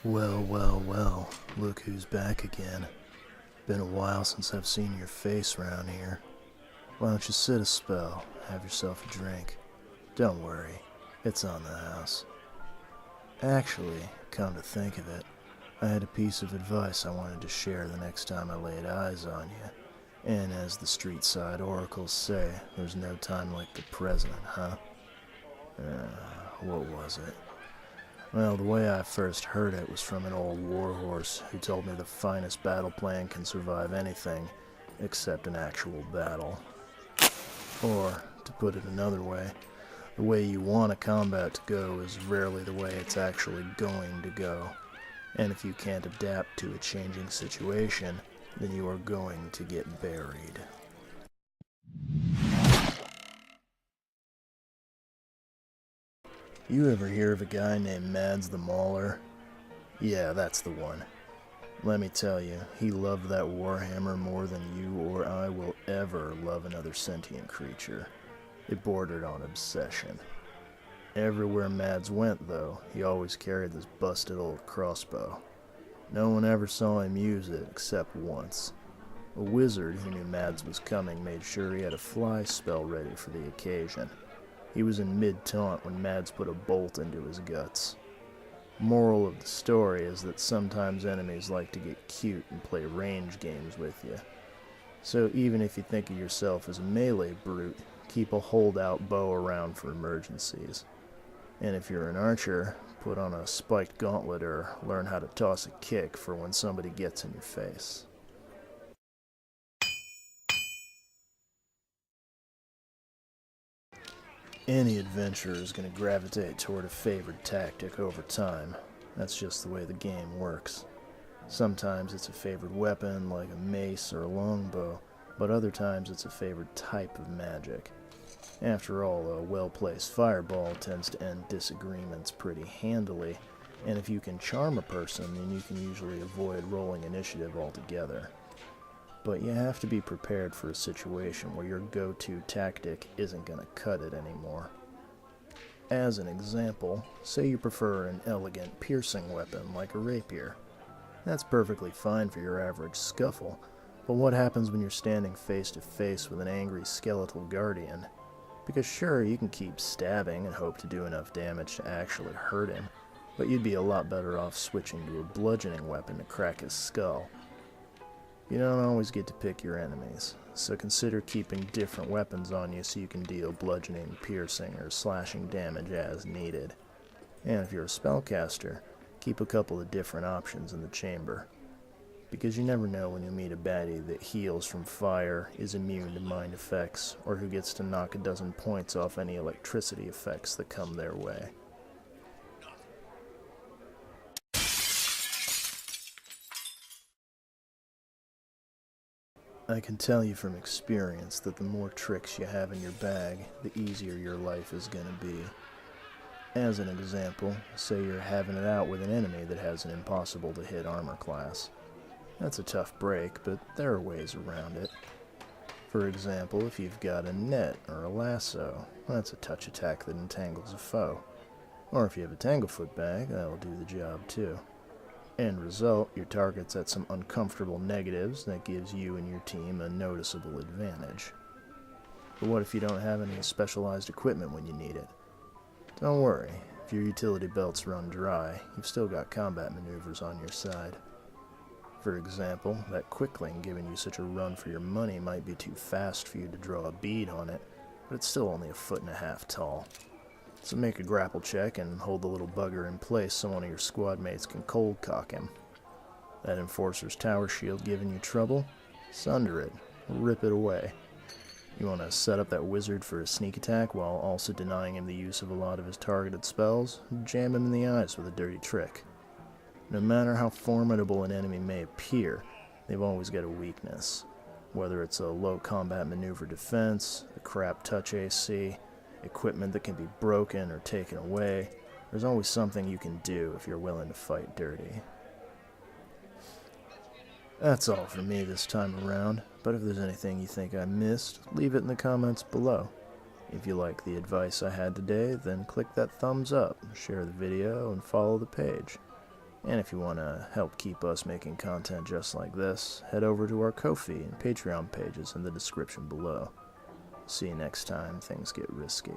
Well, well, well, look who's back again. Been a while since I've seen your face round here. Why don't you sit a spell, have yourself a drink? Don't worry, it's on the house. Actually, come to think of it, I had a piece of advice I wanted to share the next time I laid eyes on you. And as the street side oracles say, there's no time like the present, huh? What was it? Well, the way I first heard it was from an old warhorse who told me the finest battle plan can survive anything except an actual battle. Or, to put it another way, the way you want a combat to go is rarely the way it's actually going to go. And if you can't adapt to a changing situation, then you are going to get buried. You ever hear of a guy named Mads the Mauler? Yeah, that's the one. Let me tell you, he loved that Warhammer more than you or I will ever love another sentient creature. It bordered on obsession. Everywhere Mads went, though, he always carried this busted old crossbow. No one ever saw him use it except once. A wizard who knew Mads was coming made sure he had a fly spell ready for the occasion. He was in mid-taunt when Mads put a bolt into his guts. Moral of the story is that sometimes enemies like to get cute and play range games with you. So even if you think of yourself as a melee brute, keep a holdout bow around for emergencies. And if you're an archer, put on a spiked gauntlet or learn how to toss a kick for when somebody gets in your face. Any adventurer is going to gravitate toward a favored tactic over time. That's just the way the game works. Sometimes it's a favored weapon, like a mace or a longbow, but other times it's a favored type of magic. After all, a well-placed fireball tends to end disagreements pretty handily, and if you can charm a person, then you can usually avoid rolling initiative altogether. But you have to be prepared for a situation where your go-to tactic isn't going to cut it anymore. As an example, say you prefer an elegant piercing weapon like a rapier. That's perfectly fine for your average scuffle, but what happens when you're standing face to face with an angry skeletal guardian? Because sure, you can keep stabbing and hope to do enough damage to actually hurt him, but you'd be a lot better off switching to a bludgeoning weapon to crack his skull. You don't always get to pick your enemies, so consider keeping different weapons on you so you can deal bludgeoning, piercing, or slashing damage as needed. And if you're a spellcaster, keep a couple of different options in the chamber, because you never know when you meet a baddie that heals from fire, is immune to mind effects, or who gets to knock a dozen points off any electricity effects that come their way. I can tell you from experience that the more tricks you have in your bag, the easier your life is going to be. As an example, say you're having it out with an enemy that has an impossible to hit armor class. That's a tough break, but there are ways around it. For example, if you've got a net or a lasso, that's a touch attack that entangles a foe. Or if you have a Tanglefoot bag, that'll do the job too. End result, your target's at some uncomfortable negatives that gives you and your team a noticeable advantage. But what if you don't have any specialized equipment when you need it? Don't worry, if your utility belts run dry, you've still got combat maneuvers on your side. For example, that Quickling giving you such a run for your money might be too fast for you to draw a bead on it, but it's still only 1.5 feet tall. So make a grapple check and hold the little bugger in place so one of your squad mates can cold cock him. That Enforcer's tower shield giving you trouble? Sunder it. Rip it away. You want to set up that wizard for a sneak attack while also denying him the use of a lot of his targeted spells? Jam him in the eyes with a dirty trick. No matter how formidable an enemy may appear, they've always got a weakness. Whether it's a low combat maneuver defense, a crap touch AC, equipment that can be broken or taken away, there's always something you can do if you're willing to fight dirty. That's all for me this time around, but if there's anything you think I missed, leave it in the comments below. If you like the advice I had today, then click that thumbs up, share the video, and follow the page. And if you want to help keep us making content just like this, head over to our Ko-fi and Patreon pages in the description below. See you next time things get risky.